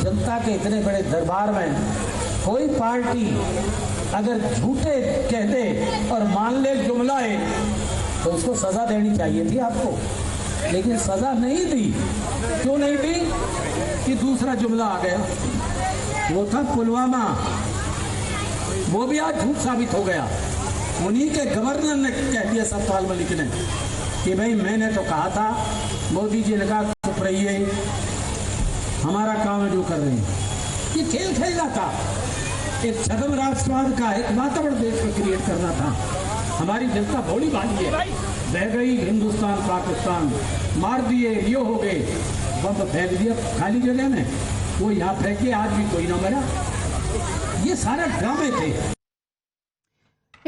जनता के इतने बड़े दरबार में कोई पार्टी अगर झूठे कह दे और मान ले जुमलाए तो उसको सजा देनी चाहिए थी आपको, लेकिन सजा नहीं दी। क्यों नहीं दी? कि दूसरा जुमला आ गया, वो था पुलवामा, वो भी आज झूठ साबित हो गया। उन्हीं के गवर्नर ने कह दिया सतपाल मलिक ने कि भाई मैंने तो कहा था, मोदी जी ने कहा चुप रहिए, हमारा काम है जो कर रहे हैं। ये खेल खेलना था, एक छद्म राष्ट्रवाद का एक वातावरण देश में क्रिएट करना था। हमारी जनता भोली भाली है, बह गई हिंदुस्तान पाकिस्तान, मार दिए, ये हो गए, बम फेंक दिया खाली जगह में, वो यहाँ फेंके, आज भी कोई ना मरा। ये सारे ड्रामे थे।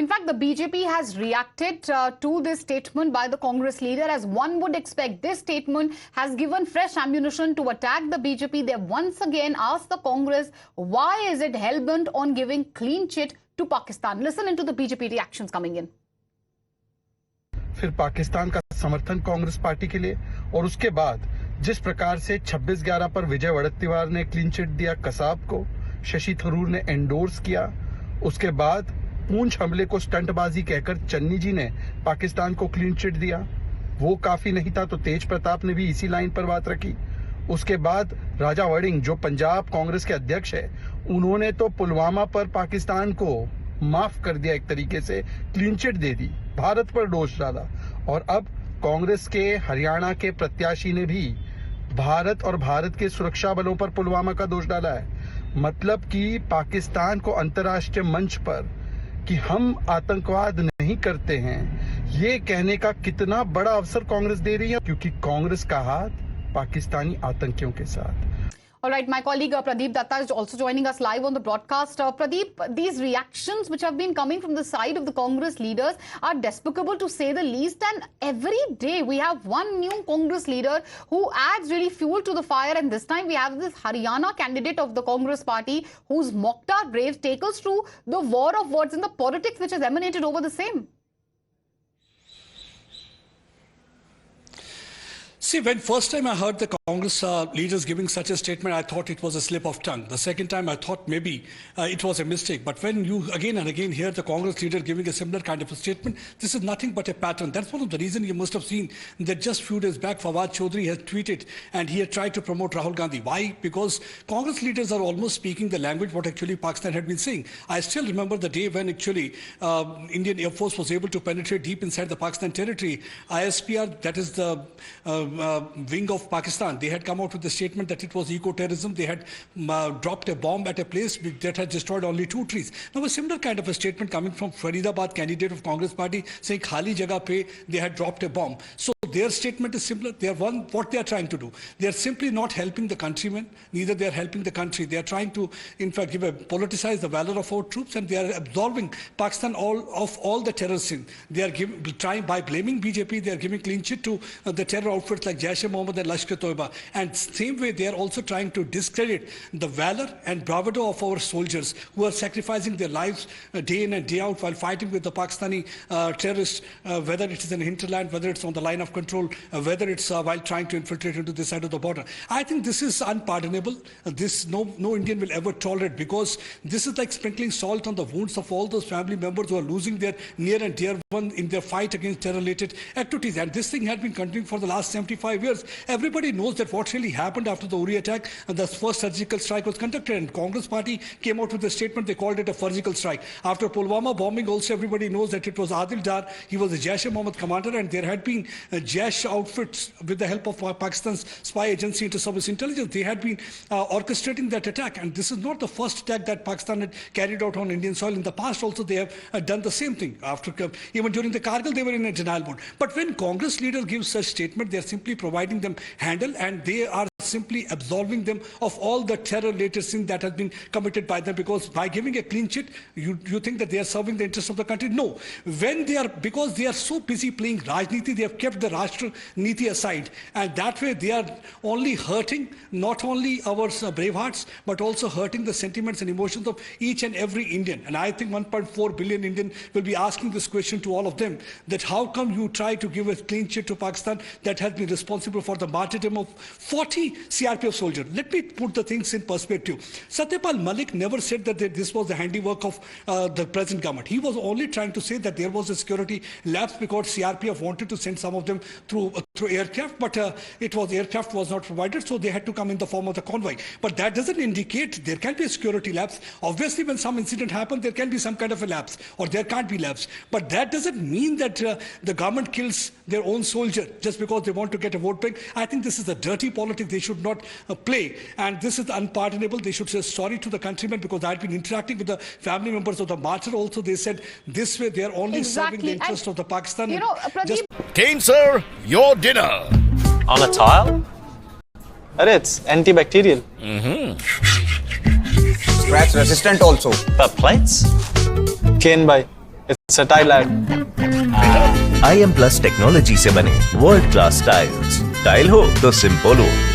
In fact, the BJP has reacted to this statement by the Congress leader. As one would expect, this statement has given fresh ammunition to attack the BJP. They once again asked the Congress, why is it hell-bent on giving clean chit to Pakistan? Listen into the BJP reactions coming in. फिर पाकिस्तान का समर्थन Congress party के लिए, और उसके बाद जिस प्रकार से 26/11 पर विजय वड़त्तीवार ने क्लीन चिट दिया कसाब को, शशि थरूर ने एंडोर्स किया, उसके बाद पूंछ हमले को स्टंटबाजी कहकर चन्नी जी ने पाकिस्तान को क्लीन चिट दिया। वो काफी नहीं था तो तेज प्रताप ने भी इसी लाइन पर बात रखी। उसके बाद राजा वड़िंग जो पंजाब कांग्रेस के अध्यक्ष है, उन्होंने तो पुलवामा पर पाकिस्तान को माफ कर दिया, एक तरीके से क्लीन चिट दे दी, भारत पर दोष डाला। और अब कांग्रेस के हरियाणा के प्रत्याशी ने भी भारत और भारत के सुरक्षा बलों पर पुलवामा का दोष डाला है। मतलब कि पाकिस्तान को अंतर्राष्ट्रीय मंच पर कि हम आतंकवाद नहीं करते हैं, ये कहने का कितना बड़ा अवसर कांग्रेस दे रही है, क्योंकि कांग्रेस का हाथ पाकिस्तानी आतंकियों के साथ। All right, my colleague Pradeep Datta is also joining us live on the broadcast. Pradeep, these reactions which have been coming from the side of the Congress leaders are despicable to say the least. And every day we have one new Congress leader who adds really fuel to the fire. And this time we have this Haryana candidate of the Congress party who's mocked our braves, take us through the war of words and the politics which has emanated over the same. See, when first time I heard the Congress leaders giving such a statement, I thought it was a slip of tongue. The second time I thought maybe it was a mistake. But when you again and again hear the Congress leader giving a similar kind of a statement, this is nothing but a pattern. That's one of the reasons you must have seen that just few days back Fawad Chaudhry has tweeted and he had tried to promote Rahul Gandhi. Why? Because Congress leaders are almost speaking the language what actually Pakistan had been saying. I still remember the day when actually Indian Air Force was able to penetrate deep inside the Pakistan territory. ISPR, that is the wing of Pakistan, they had come out with a statement that it was eco-terrorism. They had dropped a bomb at a place that had destroyed only 2 trees. Now a similar kind of a statement coming from Faridabad candidate of Congress party saying khali jagah pe they had dropped a bomb. So their statement is similar. They are what they are trying to do. They are simply not helping the countrymen, neither they are helping the country. They are trying to, in fact, politicize the valor of our troops, and they are absolving Pakistan of all the terror sin. They are trying, by blaming BJP, they are giving clean chit to the terror outfits like Jaish-e-Mohammed and Lashkar-e-Toiba. And same way, they are also trying to discredit the valor and bravado of our soldiers who are sacrificing their lives day in and day out while fighting with the Pakistani terrorists, whether it is in hinterland, whether it's on the line of control, whether it's while trying to infiltrate into this side of the border. I think this is unpardonable. This no Indian will ever tolerate, because this is like sprinkling salt on the wounds of all those family members who are losing their near and dear one in their fight against terror-related activities. And this thing had been continuing for the last 75 years. Everybody knows that what really happened after the Uri attack, and the first surgical strike was conducted, and Congress party came out with a statement. They called it a surgical strike. After Pulwama bombing, also everybody knows that it was Adil Dar. He was the Jaish-e-Mohammed commander, and there had been Jaish outfits with the help of Pakistan's spy agency, Inter-Service Intelligence. They had been orchestrating that attack, and this is not the first attack that Pakistan had carried out on Indian soil. In the past also they have done the same thing. Even during the Kargil, they were in a denial mode. But when Congress leaders give such statement, they are simply providing them handle, and they are simply absolving them of all the terror-related sin that has been committed by them, because by giving a clean chit, you think that they are serving the interests of the country. No. When they are, because they are so busy playing Rajniti, they have kept the Rashtra Niti aside, and that way they are only hurting not only our brave hearts, but also hurting the sentiments and emotions of each and every Indian. And I think 1.4 billion Indian will be asking this question to all of them, that how come you try to give a clean sheet to Pakistan that has been responsible for the martyrdom of 40 CRPF soldiers. Let me put the things in perspective. Satyapal Malik never said that this was the handiwork of the present government. He was only trying to say that there was a security lapse because CRPF wanted to send some of them through aircraft, but aircraft was not provided, so they had to come in the form of the convoy. But that doesn't indicate there can be a security lapse. Obviously, when some incident happens, there can be some kind of a lapse, or there can't be lapse. But that doesn't mean that the government kills their own soldier just because they want to get a vote bank. I think this is a dirty politics they should not play, and this is unpardonable. They should say sorry to the countrymen, because I've been interacting with the family members of the martyr also. They said this way they are only serving the interest of the Pakistan. You know, Pradeep, Kane sir, your dinner. On a tile? It's antibacterial. Scratch resistant also. The plates? Kane bhai, it's a tile ad. IM Plus technology से बने world class tiles. Tile हो तो simple हो।